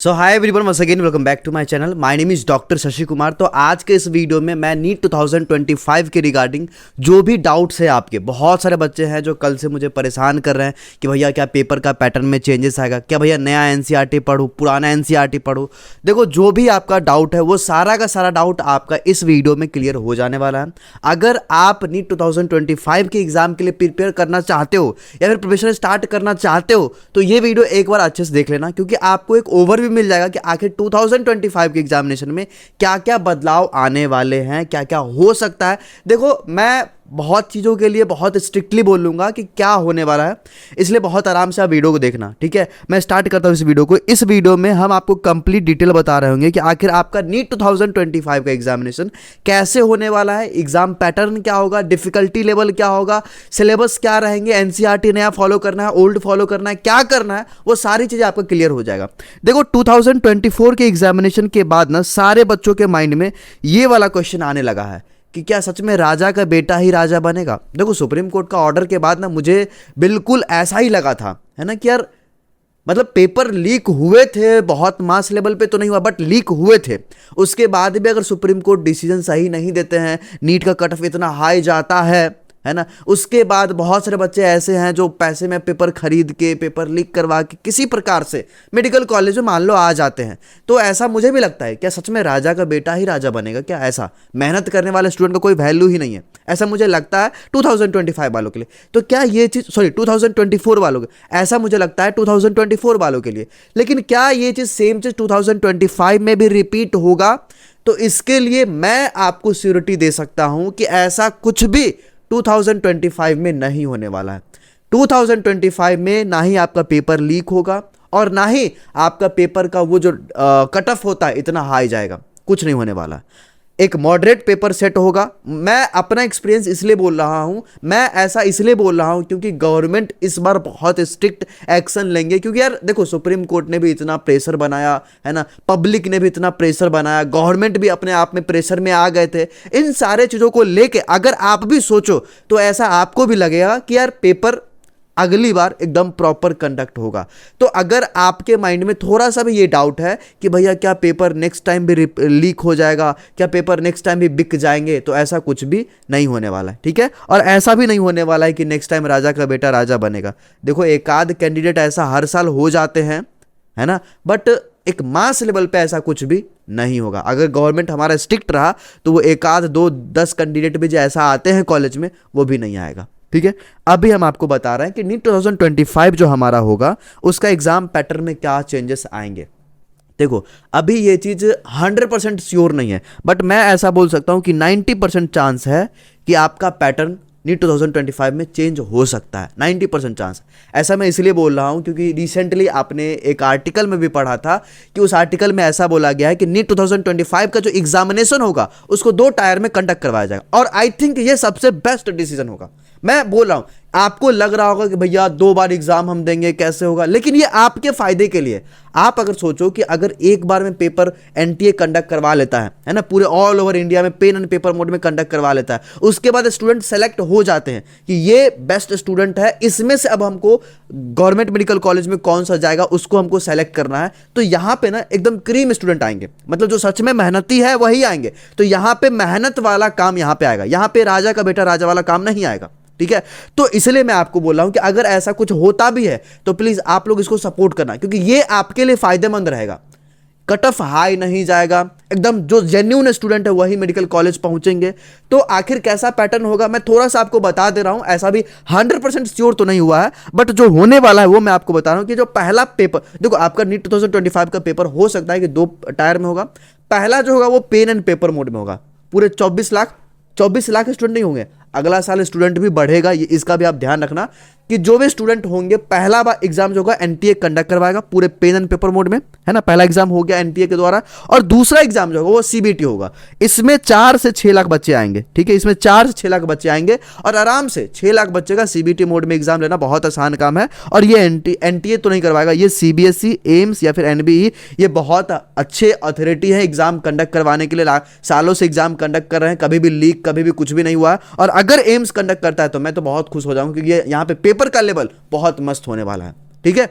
So hi everyone, once again welcome back to my channel. My name is doctor Shashi Kumar. तो आज के इस video में मैं नीट 2025 के रिगार्डिंग जो भी डाउट्स है आपके, बहुत सारे बच्चे हैं जो कल से मुझे परेशान कर रहे हैं कि भैया क्या पेपर का पैटर्न में चेंजेस आएगा, क्या भैया नया एनसीईआरटी पढ़ूँ, पुराना एनसीईआरटी पढ़ूँ। देखो, जो भी आपका डाउट है वो सारा का सारा डाउट आपका इस वीडियो में क्लियर हो जाने वाला है। अगर आप नीट 2025 के एग्जाम के लिए प्रिपेयर करना चाहते हो या फिर प्रिपरेशन स्टार्ट करना चाहते हो तो ये वीडियो एक बार अच्छे से देख लेना, क्योंकि आपको एक ओवरव्यू मिल जाएगा कि आखिर 2025 के एग्जामिनेशन में क्या क्या बदलाव आने वाले हैं, क्या क्या हो सकता है। देखो, मैं बहुत चीज़ों के लिए बहुत स्ट्रिक्टली बोलूँगा कि क्या होने वाला है, इसलिए बहुत आराम से आप वीडियो को देखना, ठीक है। मैं स्टार्ट करता हूँ इस वीडियो को। इस वीडियो में हम आपको कंप्लीट डिटेल बता रहे होंगे कि आखिर आपका नीट 2025 का एग्जामिनेशन कैसे होने वाला है, एग्जाम पैटर्न क्या होगा, डिफिकल्टी लेवल क्या होगा, सिलेबस क्या रहेंगे, एनसीईआरटी नया फॉलो करना है, ओल्ड फॉलो करना है, क्या करना है, वो सारी चीज़ें आपका क्लियर हो जाएगा। देखो, 2024 के एग्जामिनेशन के बाद ना सारे बच्चों के माइंड में ये वाला क्वेश्चन आने लगा है कि क्या सच में राजा का बेटा ही राजा बनेगा। देखो, सुप्रीम कोर्ट का ऑर्डर के बाद ना मुझे बिल्कुल ऐसा ही लगा था, है ना, कि यार मतलब पेपर लीक हुए थे, बहुत मास लेवल पे तो नहीं हुआ बट लीक हुए थे। उसके बाद भी अगर सुप्रीम कोर्ट डिसीजन सही नहीं देते हैं, नीट का कट ऑफ इतना हाई जाता है ना, उसके बाद बहुत सारे बच्चे ऐसे हैं जो पैसे में पेपर खरीद के, पेपर लीक करवा के किसी प्रकार से मेडिकल कॉलेज में मान लो आ जाते हैं। तो ऐसा मुझे भी लगता है, क्या सच में राजा का बेटा ही राजा बनेगा क्या? ऐसा मेहनत करने वाले स्टूडेंट का कोई वैल्यू ही नहीं है, ऐसा मुझे लगता है 2025 वालों के लिए। तो क्या ये चीज़, सॉरी 2024 वालों के, ऐसा मुझे लगता है 2024 वालों के लिए। लेकिन क्या ये चीज़ सेम चीज़ 2025 में भी रिपीट होगा? तो इसके लिए मैं आपको श्योरिटी दे सकता हूं कि ऐसा कुछ भी 2025 में नहीं होने वाला है। 2025 में ना ही आपका पेपर लीक होगा और ना ही आपका पेपर का वो जो कट ऑफ होता है इतना हाई जाएगा, कुछ नहीं होने वाला। एक मॉडरेट पेपर सेट होगा। मैं अपना एक्सपीरियंस इसलिए बोल रहा हूं, मैं ऐसा इसलिए बोल रहा हूं क्योंकि गवर्नमेंट इस बार बहुत स्ट्रिक्ट एक्शन लेंगे। क्योंकि यार देखो, सुप्रीम कोर्ट ने भी इतना प्रेशर बनाया है ना, पब्लिक ने भी इतना प्रेशर बनाया, गवर्नमेंट भी अपने आप में प्रेशर में आ गए थे। इन सारे चीज़ों को लेके अगर आप भी सोचो तो ऐसा आपको भी लगेगा कि यार पेपर अगली बार एकदम प्रॉपर कंडक्ट होगा। तो अगर आपके माइंड में थोड़ा सा भी ये डाउट है कि भैया क्या पेपर नेक्स्ट टाइम भी लीक हो जाएगा, क्या पेपर नेक्स्ट टाइम भी बिक जाएंगे, तो ऐसा कुछ भी नहीं होने वाला है, ठीक है। और ऐसा भी नहीं होने वाला है कि नेक्स्ट टाइम राजा का बेटा राजा बनेगा। देखो, एक आध कैंडिडेट ऐसा हर साल हो जाते हैं, है ना, बट एक मास लेवल पे ऐसा कुछ भी नहीं होगा। अगर गवर्नमेंट हमारा स्ट्रिक्ट रहा तो वो एक आध 2-10 कैंडिडेट भी जो ऐसा आते हैं कॉलेज में वो भी नहीं आएगा, ठीक है। अभी हम आपको बता रहे हैं कि नीट 2025 जो हमारा होगा उसका एग्जाम पैटर्न में क्या चेंजेस आएंगे। देखो, अभी ये चीज़ 100% श्योर नहीं है, बट मैं ऐसा बोल सकता हूं कि 90% चांस है कि आपका पैटर्न नीट 2025 में चेंज हो सकता है। 90% चांस। ऐसा मैं इसलिए बोल रहा हूं क्योंकि रिसेंटली आपने एक आर्टिकल में भी पढ़ा था कि उस आर्टिकल में ऐसा बोला गया है कि नीट 2025 का जो एग्जामिनेशन होगा उसको 2 टायर में कंडक्ट करवाया जाएगा। और आई थिंक ये सबसे बेस्ट डिसीजन होगा। मैं बोल रहा हूं, आपको लग रहा होगा कि भैया 2 बार एग्जाम हम देंगे, कैसे होगा, लेकिन ये आपके फायदे के लिए। आप अगर सोचो कि अगर एक बार में पेपर एनटीए कंडक्ट करवा लेता है ना, पूरे ऑल ओवर इंडिया में पेन एंड पेपर मोड में कंडक्ट करवा लेता है, उसके बाद स्टूडेंट सेलेक्ट हो जाते हैं कि ये बेस्ट स्टूडेंट है, इसमें से अब हमको गवर्नमेंट मेडिकल कॉलेज में कौन सा जाएगा उसको हमको सेलेक्ट करना है। तो यहां पे ना एकदम क्रीम स्टूडेंट आएंगे, मतलब जो सच में मेहनती है वही आएंगे। तो यहां पे मेहनत वाला काम यहां पे आएगा, यहां पे राजा का बेटा राजा वाला काम नहीं आएगा, ठीक है। तो इसलिए मैं आपको बोल रहा हूं कि अगर ऐसा कुछ होता भी है तो प्लीज आप लोग इसको सपोर्ट करना, क्योंकि ये आपके लिए फायदेमंद रहेगा। कट ऑफ हाई नहीं जाएगा, एकदम जो जेन्युइन स्टूडेंट है वही मेडिकल कॉलेज पहुंचेंगे। तो आखिर कैसा पैटर्न होगा मैं थोड़ा सा आपको बता दे रहा हूं। ऐसा भी 100% श्योर तो नहीं हुआ है, बट जो होने वाला है वो मैं आपको बता रहा हूं कि जो पहला पेपर, देखो आपका नीट 2025 का पेपर हो सकता है कि 2 टायर में होगा। पहला जो होगा वो पेन एंड पेपर मोड में होगा। पूरे 24 लाख स्टूडेंट नहीं होंगे, अगला साल स्टूडेंट भी बढ़ेगा, ये इसका भी आप ध्यान रखना कि जो भी स्टूडेंट होंगे पहला बार एग्जाम जो होगा एनटीए कंडक्ट करवाएगा पूरे पेन एंड पेपर मोड में, है ना। पहला एग्जाम हो गया एनटीए के द्वारा, और दूसरा एग्जाम जो होगा वो सीबीटी होगा। इसमें 4 से 6 लाख बच्चे आएंगे, ठीक है, इसमें 4 से 6 लाख बच्चे आएंगे और आराम से 6 लाख बच्चे का सीबीटी मोड में एग्जाम लेना बहुत आसान काम है। और ये एनटीए तो नहीं करवाएगा, ये सीबीएसई, एम्स या फिर एनबीई, ये बहुत अच्छे अथॉरिटी है एग्जाम कंडक्ट करवाने के लिए। सालों से एग्जाम कंडक्ट कर रहे हैं, कभी भी लीक कभी भी कुछ भी नहीं हुआ। और अगर एम्स कंडक्ट करता है तो मैं तो बहुत खुश हो जाऊंगा, क्योंकि यहाँ पे पेपर का लेवल बहुत मस्त होने वाला है, ठीक है।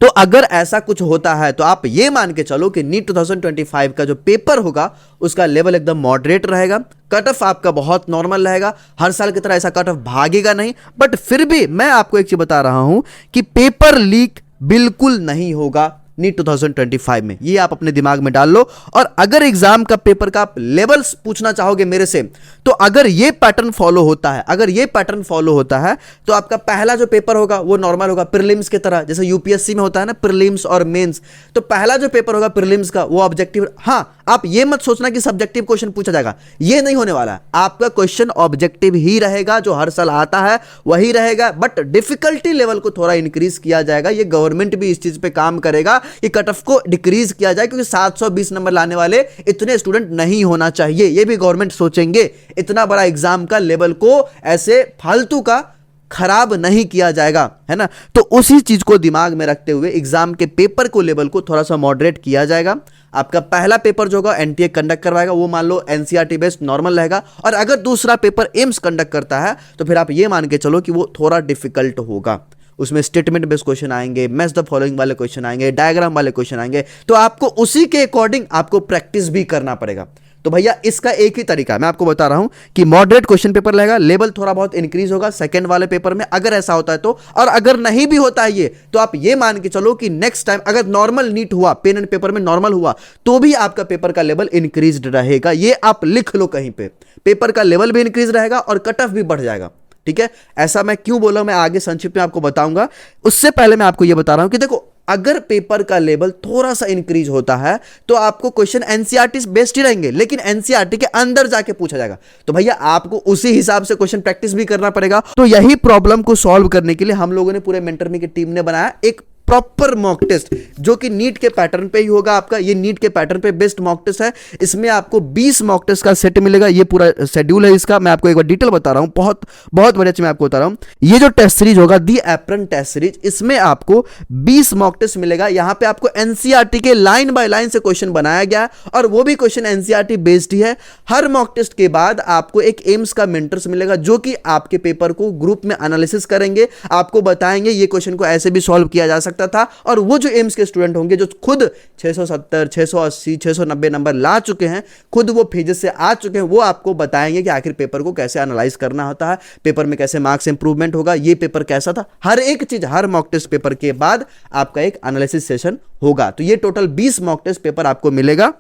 तो अगर ऐसा कुछ होता है तो आप ये मान के चलो कि नीट 2025 का जो पेपर होगा उसका लेवल एकदम मॉडरेट रहेगा, कट ऑफ आपका बहुत नॉर्मल रहेगा, हर साल की तरह ऐसा कट ऑफ भागेगा नहीं। बट फिर भी मैं आपको एक चीज बता रहा हूं कि पेपर लीक बिल्कुल नहीं होगा नीट 2025 में, ये आप अपने दिमाग में डाल लो। और अगर एग्जाम का पेपर का आप लेवल्स पूछना चाहोगे मेरे से, तो अगर ये पैटर्न फॉलो होता है, अगर ये पैटर्न फॉलो होता है तो आपका पहला जो पेपर होगा वो नॉर्मल होगा, प्रीलिम्स की तरह, जैसे यूपीएससी में होता है ना प्रीलिम्स और मेंस। तो पहला जो पेपर होगा प्रीलिम्स का वो ऑब्जेक्टिव, हां आप ये मत सोचना कि सब्जेक्टिव क्वेश्चन पूछा जाएगा, ये नहीं होने वाला है। आपका क्वेश्चन ऑब्जेक्टिव ही रहेगा, जो हर साल आता है वही रहेगा, बट डिफिकल्टी लेवल को थोड़ा इंक्रीज किया जाएगा। ये गवर्नमेंट भी इस चीज पे काम करेगा कि कट ऑफ को डिक्रीज किया जाए, क्योंकि 720 नंबर लाने वाले इतने स्टूडेंट नहीं होना चाहिए, ये भी गवर्नमेंट सोचेंगे। इतना बड़ा एग्जाम का लेवल को ऐसे फालतू का खराब नहीं किया जाएगा, है ना। तो उसी चीज को दिमाग में रखते हुए एग्जाम के पेपर को लेवल को थोड़ा सा मॉडरेट किया जाएगा। आपका पहला पेपर जो होगा एनटीए कंडक्ट करवाएगा, वो मान लो एनसीईआरटी बेस्ड नॉर्मल रहेगा। और अगर दूसरा पेपर एम्स कंडक्ट करता है तो फिर आप ये मान के चलो कि वो थोड़ा डिफिकल्ट होगा, उसमें स्टेटमेंट बेस्ड क्वेश्चन आएंगे, मैच द फॉलोइंग वाले क्वेश्चन आएंगे, डायग्राम वाले क्वेश्चन आएंगे। तो आपको उसी के अकॉर्डिंग आपको प्रैक्टिस भी करना पड़ेगा। तो भैया इसका एक ही तरीका है, मैं आपको बता रहा हूं कि मॉडरेट क्वेश्चन पेपर रहेगा, लेवल थोड़ा बहुत इंक्रीज होगा सेकंड वाले पेपर में, अगर ऐसा होता है तो। और अगर नहीं भी होता है ये, तो आप ये मान के चलो कि नेक्स्ट टाइम अगर नॉर्मल नीट हुआ, पेन एंड पेपर में नॉर्मल हुआ, तो भी आपका पेपर का लेवल इंक्रीज रहेगा। ये आप लिख लो कहीं पे, पेपर का लेवल भी इंक्रीज रहेगा और कट ऑफ भी बढ़ जाएगा। ठीक है, ऐसा मैं क्यों बोला मैं आगे संक्षिप्त में आपको बताऊंगा। उससे पहले मैं आपको यह बता रहा हूं कि देखो, अगर पेपर का लेवल थोड़ा सा इंक्रीज होता है तो आपको क्वेश्चन एनसीईआरटी बेस्ड ही रहेंगे, लेकिन एनसीईआरटी के अंदर जाके पूछा जाएगा। तो भैया आपको उसी हिसाब से क्वेश्चन प्रैक्टिस भी करना पड़ेगा। तो यही प्रॉब्लम को सॉल्व करने के लिए हम लोगों ने पूरे मेंटरमी की टीम ने बनाया एक प्रॉपर मॉक टेस्ट, जो कि नीट के पैटर्न पे ही होगा आपका। ये नीट के पैटर्न पे बेस्ट मॉक टेस्ट है। इसमें आपको 20 मॉक टेस्ट का सेट मिलेगा, ये पूरा शेड्यूल है इसका। मैं आपको एक बार डिटेल बता रहा हूं, बहुत बहुत बढ़िया चीज मैं आपको बता रहा हूं। ये जो टेस्ट सीरीज होगा दी एप्रन टेस्ट सीरीज, इसमें आपको 20 मॉक टेस्ट मिलेगा। यहां पे आपको एनसीईआरटी के लाइन बाय लाइन से क्वेश्चन बनाया गया, और वो भी क्वेश्चन एनसीईआरटी बेस्ड ही है। हर मॉक टेस्ट के बाद आपको एक एम्स का मेंटर्स मिलेगा, जो कि आपके पेपर को ग्रुप में एनालिसिस करेंगे, आपको बताएंगे ये क्वेश्चन को ऐसे भी सॉल्व किया जा सकता था। और वो जो एम्स के स्टूडेंट होंगे जो खुद 670, 680, 690 नंबर ला चुके हैं, खुद वो पेजेस से आ चुके हैं, वो आपको बताएंगे कि आखिर पेपर को कैसे एनालाइज करना होता है, पेपर में कैसे मार्क्स इंप्रूवमेंट होगा, ये पेपर कैसा था, हर एक चीज हर मॉक टेस्ट पेपर के बाद आपका एक एनालिसिस सेशन होगा। तो ये टोटल 20 मॉक टेस्ट पेपर आपको मिलेगा।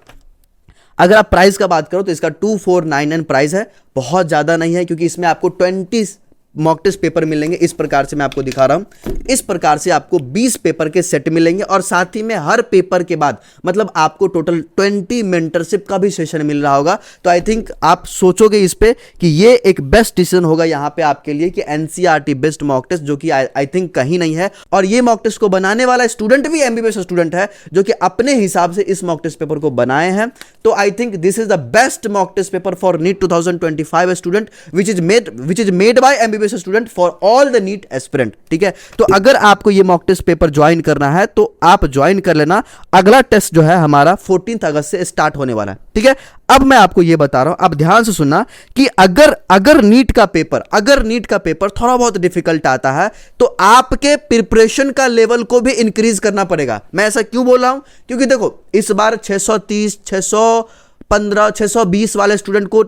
अगर आप प्राइस का बात करो तो इसका 2499 प्राइस है, बहुत ज्यादा नहीं है, क्योंकि इसमें आपको 20 मॉक टेस्ट पेपर मिलेंगे। इस प्रकार से मैं आपको दिखा रहा हूं, इस प्रकार से आपको 20 पेपर के सेट मिलेंगे, और साथ ही में हर पेपर के बाद मतलब आपको टोटल 20 मेंटरशिप का भी सेशन मिल रहा होगा। तो आई थिंक आप सोचोगे इस पे कि ये एक बेस्ट डिसीजन होगा यहां पे आपके लिए कि एनसीईआरटी बेस्ड मॉक टेस्ट, जो कि आई थिंक कहीं नहीं है। और ये मॉक टेस्ट को बनाने वाला स्टूडेंट भी एमबीबीएस स्टूडेंट है, जो कि अपने हिसाब से इस मॉक टेस्ट पेपर को बनाए हैं। तो I think this is the best mock test paper for NEET 2025 student, which is made by MBBS student for all the NEET aspirant. ठीक है, तो अगर आपको ये मॉक टेस्ट पेपर ज्वाइन करना है तो आप ज्वाइन कर लेना। अगला टेस्ट जो है हमारा 14 अगस्त से स्टार्ट होने वाला है। ठीक है, अब मैं आपको ये बता रहा हूं, अब ध्यान से सुनना कि अगर नीट का पेपर थोड़ा बहुत डिफिकल्ट आता है तो आपके प्रिपरेशन का लेवल को भी इंक्रीज करना पड़ेगा। मैं ऐसा क्यों बोल रहा हूं, क्योंकि देखो इस बार 630, 615, 620 वाले स्टूडेंट को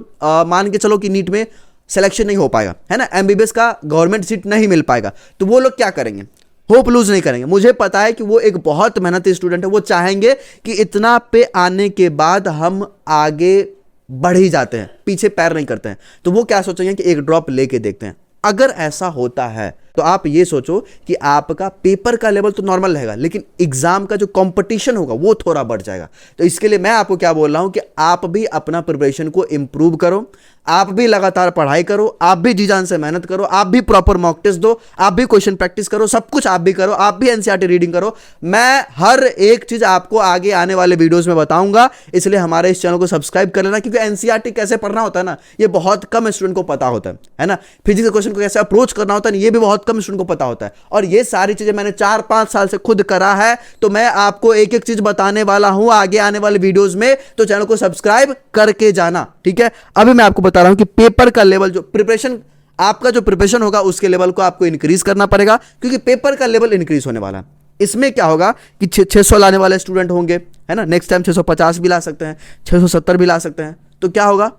मान के चलो कि नीट में सिलेक्शन नहीं हो पाएगा, है ना, एमबीबीएस का गवर्नमेंट सीट नहीं मिल पाएगा। तो वो लोग क्या करेंगे, होप लूज नहीं करेंगे। मुझे पता है कि वो एक बहुत मेहनती स्टूडेंट है, वो चाहेंगे कि इतना पे आने के बाद हम आगे बढ़ ही जाते हैं, पीछे पैर नहीं करते हैं। तो वो क्या सोचेंगे कि एक ड्रॉप लेके देखते हैं। अगर ऐसा होता है तो आप ये सोचो कि आपका पेपर का लेवल तो नॉर्मल रहेगा, लेकिन एग्जाम का जो कंपटीशन होगा वो थोड़ा बढ़ जाएगा। तो इसके लिए मैं आपको क्या बोल रहा हूं कि आप भी अपना प्रिपरेशन को इंप्रूव करो, आप भी लगातार पढ़ाई करो, आप भी जी जान से मेहनत करो, आप भी प्रॉपर मॉक टेस्ट दो, आप भी क्वेश्चन प्रैक्टिस करो, सब कुछ आप भी करो, आप भी एनसीईआरटी रीडिंग करो। मैं हर एक चीज आपको आगे आने वाले वीडियोस में बताऊंगा, इसलिए हमारे इस चैनल को सब्सक्राइब कर लेना, क्योंकि एनसीईआरटी कैसे पढ़ना होता है ना, ये बहुत कम स्टूडेंट को पता होता है ना। फिजिक्स के क्वेश्चन को कैसे अप्रोच करना होता है ये भी बहुत कम स्टूडेंट को पता होता है। और ये सारी चीजें मैंने 4-5 साल से खुद करा है, तो मैं आपको एक एक चीज बताने वाला हूं आगे आने वाले वीडियोस में। तो चैनल को सब्सक्राइब करके जाना। ठीक है, अभी मैं आपको बता रहा हूं कि पेपर का लेवल, जो प्रिपरेशन आपका जो प्रिपरेशन होगा उसके लेवल को आपको इंक्रीज करना पड़ेगा, क्योंकि पेपर का लेवल इंक्रीज होने वाला है। इसमें क्या होगा कि 600 लाने वाले स्टूडेंट होंगे, है ना, नेक्स्ट टाइम 650 भी ला सकते हैं, 670 भी ला सकते हैं, तो क्या होगा,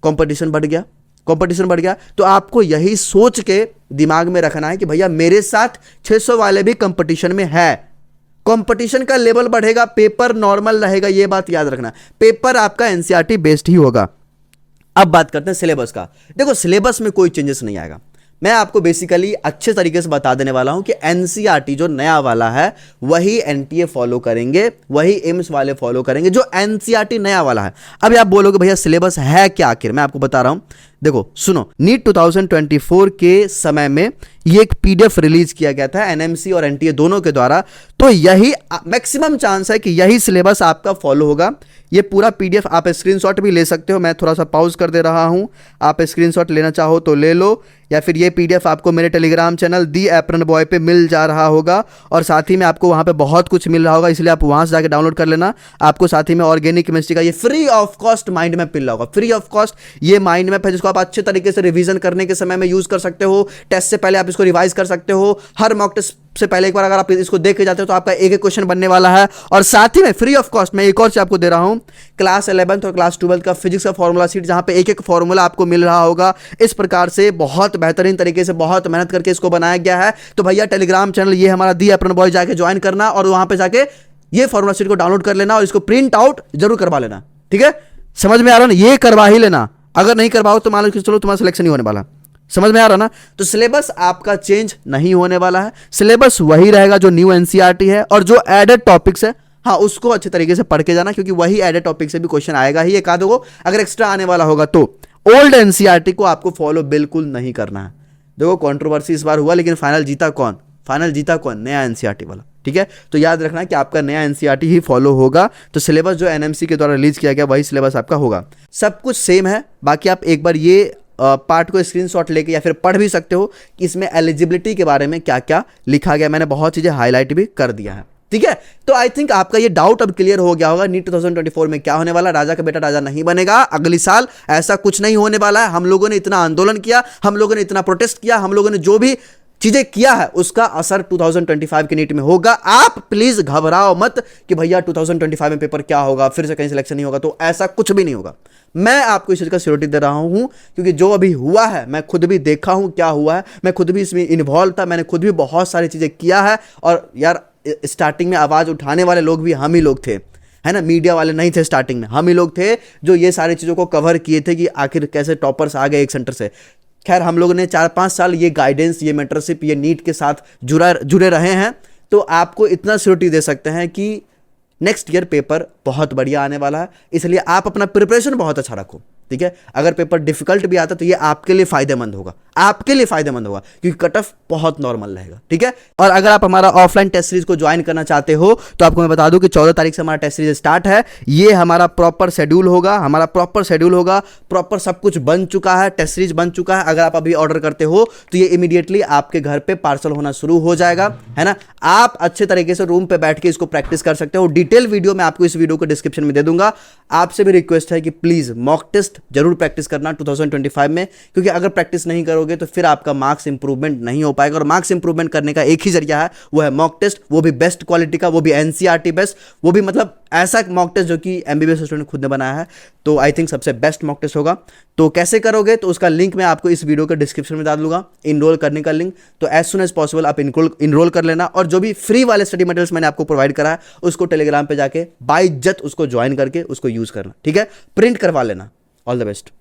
कंपटीशन बढ़ गया, कंपटीशन बढ़ गया। तो आपको यही सोच के दिमाग में रखना है कि भैया मेरे साथ 600 वाले भी कंपटीशन में है, कंपटीशन का लेवल बढ़ेगा, पेपर नॉर्मल रहेगा, ये बात याद रखना, पेपर आपका एनसीईआरटी बेस्ड ही होगा। अब बात करते हैं सिलेबस का। देखो सिलेबस में कोई चेंजेस नहीं आएगा, मैं आपको बेसिकली अच्छे तरीके से बता देने वाला हूं कि एनसीईआरटी जो नया वाला है वही एनटीए फॉलो करेंगे, वही एम्स वाले फॉलो करेंगे, जो एनसीईआरटी नया वाला है। अभी आप बोलोगे भैया सिलेबस है क्या आखिर, मैं आपको बता रहा हूं। देखो सुनो, नीट 2024 के समय में ये एक पीडीएफ रिलीज किया गया था एनएमसी और एनटीए दोनों के द्वारा, तो यही मैक्सिमम चांस है कि यही सिलेबस आपका फॉलो होगा। ये पूरा पीडीएफ आप स्क्रीनशॉट भी ले सकते हो, मैं थोड़ा सा पॉज कर दे रहा हूं, आप स्क्रीनशॉट लेना चाहो तो ले लो, या फिर ये पीडीएफ आपको मेरे टेलीग्राम चैनल दी एप्रन बॉय पे मिल जा रहा होगा, और साथ ही में आपको वहां पे बहुत कुछ मिल रहा होगा, इसलिए आप वहां से जाकर डाउनलोड कर लेना। आपको साथ ही में ऑर्गेनिक केमिस्ट्री का ये free of cost mind map मिल रहा होगा, फ्री ऑफ कॉस्ट ये माइंड मैप है जिसको आप अच्छे तरीके से रिवीजन करने के समय में यूज कर सकते हो, टेस्ट से पहले आप इसको रिवाइज कर सकते हो, हर मॉक टेस्ट से पहले एक बार अगर आप इसको देख के जाते हो तो आपका एक एक क्वेश्चन बनने वाला है। और साथ ही में फ्री ऑफ कॉस्ट मैं एक और चीज आपको दे रहा हूं, क्लास 11th और क्लास 12th का फिजिक्स का फॉर्मूला सीट, जहां पे एक एक फॉर्मूला आपको मिल रहा होगा। इस प्रकार से बहुत बेहतरीन तरीके से बहुत मेहनत करके इसको बनाया गया है। तो भैया टेलीग्राम चैनल ये हमारा दी एप्रन बॉय जाके ज्वाइन करना, और वहां पे जाके ये फॉर्मूला सीट को डाउनलोड कर लेना और इसको प्रिंट आउट जरूर करवा लेना, ठीक है, समझ में आ रहा है ना, ये करवा ही लेना, अगर नहीं करवाओ तो मान लो चलो तुम्हारा सिलेक्शन नहीं होने वाला, समझ में आ रहा ना। तो सिलेबस आपका चेंज नहीं होने वाला है, सिलेबस वही रहेगा जो न्यू एनसीईआरटी है, और जो एडेड टॉपिक्स है हाँ उसको अच्छे तरीके से पढ़ के जाना, क्योंकि वही एडेड टॉपिक से भी क्वेश्चन आएगा ही, एक आधे को अगर एक्स्ट्रा आने वाला होगा तो। ओल्ड एनसीईआरटी को आपको फॉलो बिल्कुल नहीं करना है। देखो कंट्रोवर्सी इस बार हुआ, लेकिन फाइनल जीता कौन, फाइनल जीता कौन, नया एनसीईआरटी वाला, ठीक है। तो याद रखना कि आपका नया एनसीईआरटी ही फॉलो होगा, तो सिलेबस जो एनएमसी के द्वारा रिलीज किया गया वही सिलेबस आपका होगा, सब कुछ सेम है। बाकी आप एक बार ये पार्ट को स्क्रीनशॉट लेके या फिर पढ़ भी सकते हो कि इसमें एलिजिबिलिटी के बारे में क्या क्या लिखा गया, मैंने बहुत चीजें हाईलाइट भी कर दिया है, ठीक है। तो आई थिंक आपका ये डाउट अब क्लियर हो गया होगा, नीट 2024 में क्या होने वाला, राजा का बेटा राजा नहीं बनेगा अगली साल, ऐसा कुछ नहीं होने वाला है। हम लोगों ने इतना आंदोलन किया, हम लोगों ने इतना प्रोटेस्ट किया, हम लोगों ने जो भी चीजें किया है उसका असर 2025 के नीट में होगा। आप प्लीज घबराओ मत कि भैया 2025 में पेपर क्या होगा, फिर से कहीं सिलेक्शन नहीं होगा, तो ऐसा कुछ भी नहीं होगा। मैं आपको इस चीज का श्योरिटी दे रहा हूं, क्योंकि जो अभी हुआ है मैं खुद भी देखा हूं क्या हुआ है, मैं खुद भी इसमें इन्वॉल्व था, मैंने खुद भी बहुत सारी चीजें किया है। और यार स्टार्टिंग में आवाज उठाने वाले लोग भी हम ही लोग थे, है ना, मीडिया वाले नहीं थे स्टार्टिंग में, हम ही लोग थे जो ये सारी चीजों को कवर किए थे कि आखिर कैसे टॉपर्स आ गए एक सेंटर से। खैर हम लोगों ने 4-5 साल ये गाइडेंस, ये मेंटरशिप, ये नीट के साथ जुड़े रहे हैं, तो आपको इतना श्योरिटी दे सकते हैं कि नेक्स्ट ईयर पेपर बहुत बढ़िया आने वाला है। इसलिए आप अपना प्रिपरेशन बहुत अच्छा रखो, ठीक है। अगर पेपर डिफिकल्ट भी आता तो ये आपके लिए फायदेमंद होगा, आपके लिए फायदेमंद होगा, क्योंकि कट ऑफ बहुत नॉर्मल रहेगा, ठीक है। और अगर आप हमारा ऑफलाइन टेस्ट सीरीज को ज्वाइन करना चाहते हो तो आपको मैं बता दूं कि 14 तारीख से हमारा टेस्ट सीरीज स्टार्ट है। ये हमारा प्रॉपर शेड्यूल होगा, हमारा प्रॉपर शेड्यूल होगा, प्रॉपर सब कुछ बन चुका है, टेस्ट सीरीज बन चुका है। अगर आप अभी ऑर्डर करते हो तो ये इमीडिएटली आपके घर पे पार्सल होना शुरू हो जाएगा, है ना। आप अच्छे तरीके से रूम पे बैठ के इसको प्रैक्टिस कर सकते हो। डिटेल वीडियो मैं आपको इस वीडियो को डिस्क्रिप्शन में दे दूंगा। आपसे भी रिक्वेस्ट है कि प्लीज मॉक टेस्ट जरूर प्रैक्टिस करना 2025 में, क्योंकि अगर प्रैक्टिस नहीं करोगे तो फिर आपका मार्क्स इंप्रूवमेंट नहीं हो पाएगा। और मार्क्स इंप्रूवमेंट करने का एक ही जरिया है, वो है मॉक टेस्ट, वो भी बेस्ट क्वालिटी का, वो भी एनसीईआरटी बेस्ट, वो भी मतलब ऐसा मॉक टेस्ट जो कि एमबीबीएस स्टूडेंट खुद ने बनाया है। तो आई थिंक सबसे बेस्ट मॉक टेस्ट होगा। तो कैसे करोगे, तो उसका लिंक मैं आपको इस वीडियो के डिस्क्रिप्शन में डाल दूंगा, इनरोल करने का लिंक। तो एज सुन एज पॉसिबल आप इनरोल कर लेना, और जो भी फ्री वाले स्टडी मटेरियल्स मैंने आपको प्रोवाइड करा है उसको टेलीग्राम पे जाके बाइज्जत उसको ज्वाइन करके उसको यूज करना, ठीक है, प्रिंट करवा लेना। All the best.